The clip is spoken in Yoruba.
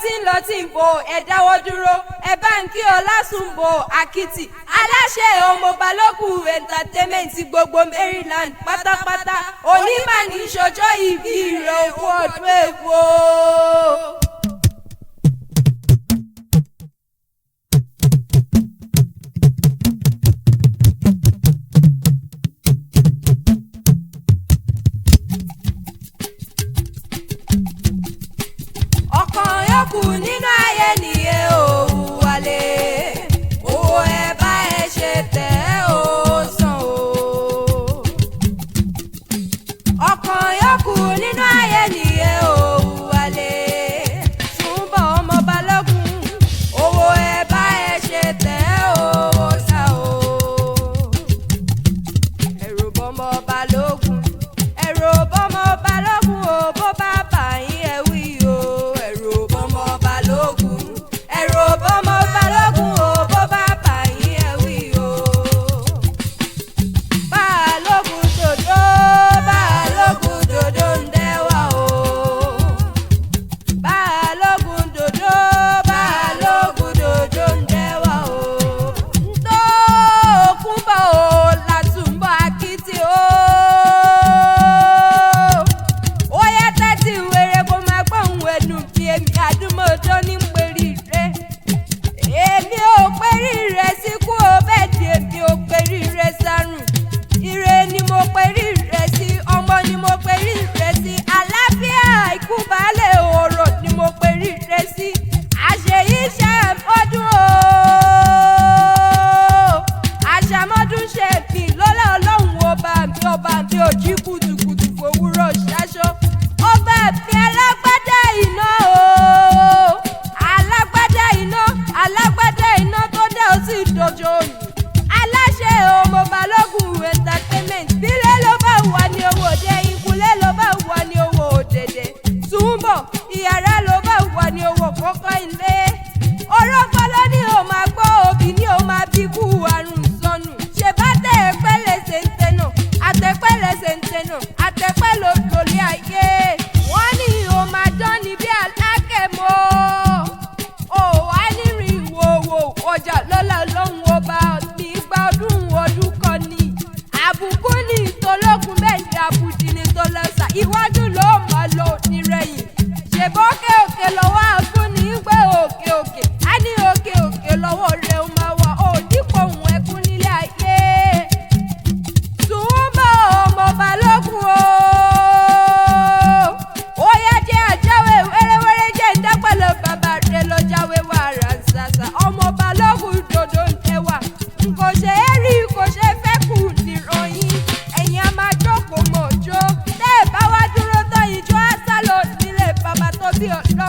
tí ń lọ tí ń bọ̀ ẹ dáwọ́ dúró ẹ bá ń kí Ọlásùnbọ̀ Akitì aláṣẹ ọmọ Balógun entertainment gbogbo Maryland pátápátá onímọ̀ ní ìṣọjọ́ ìbí rẹ̀ òkú ọdún èwo. Kù nínú ayé nìyẹn ò wálé owó ẹ bá ẹ ṣe tẹ̀ ó sàn o. ọkàn yòókù nínú ayé nìyẹn ò wálé Túnbọ̀ ọmọ Balógun owó ẹ bá ẹ ṣe tẹ̀ ó sàn o. ẹ̀rù bọ́mọ Balógun ẹ̀rù bọ́mọ Balógun ò bó bá bà yín ẹ wí o. Ọba bí ojí kùtùkùtù fòwúrọ̀ ṣaṣọ ọba ẹ̀fín alágbádá iná o alágbádá iná tó dé ó sì dojo òní aláṣẹ ọmọ Balógun entertainment bílẹ̀ ló bá wà ní owó òde ìkúlẹ̀ ló bá wà ní owó òdèdè Túnbọ̀ ìyàrá ló bá wà ní owó kọ́kọ́ ilé orógbó ló ní o máa gbọ́ òbí ní o máa bí kú àrùn sọnù ṣe bá tẹ̀ ẹ́ pẹ́lẹ́ ṣe ń tẹnu àtẹ̀pẹ́ lẹ́sẹ̀ ń tẹnu àtẹ̀pẹ́ lòlì ayé wọ́n ní o máa dán ní bí alákẹ̀mọ́ o wá nírìn ìwòwò ọjà lọ́la lọ́hùn ọba ní igba ọdún kan ní àbùkù ní ìtọ́lọ́gùn bẹ́ẹ̀ ni àbùdí ní tọ́lọ́sà iwájú ló máa lọ nírẹ̀yìn ṣèbọ́kẹ́ òkè lọ́wọ́ àfún ní gbé òkè á ní òkè lọ́wọ́ rẹ̀ ó máa wà ó dípò òun ẹkún nílé ayé. Balógun ó yá jẹ́ àjáwé wẹ́rẹ́wẹ́rẹ́ jẹ́ ìdápẹ́lẹ̀ bàbá rẹ̀ lọ jáwé wàrà ṣàṣà ọmọ Balógun dòdò ń tẹwà kò ṣe é rí kò ṣe fẹ́ kù nìròyìn ẹ̀yin a máa jókòó mọ̀jọ́ tẹ́ ẹ̀ bá wá dúró tán ìjọ àṣà lọ nílé bàbá tó bí ọ̀dọ́.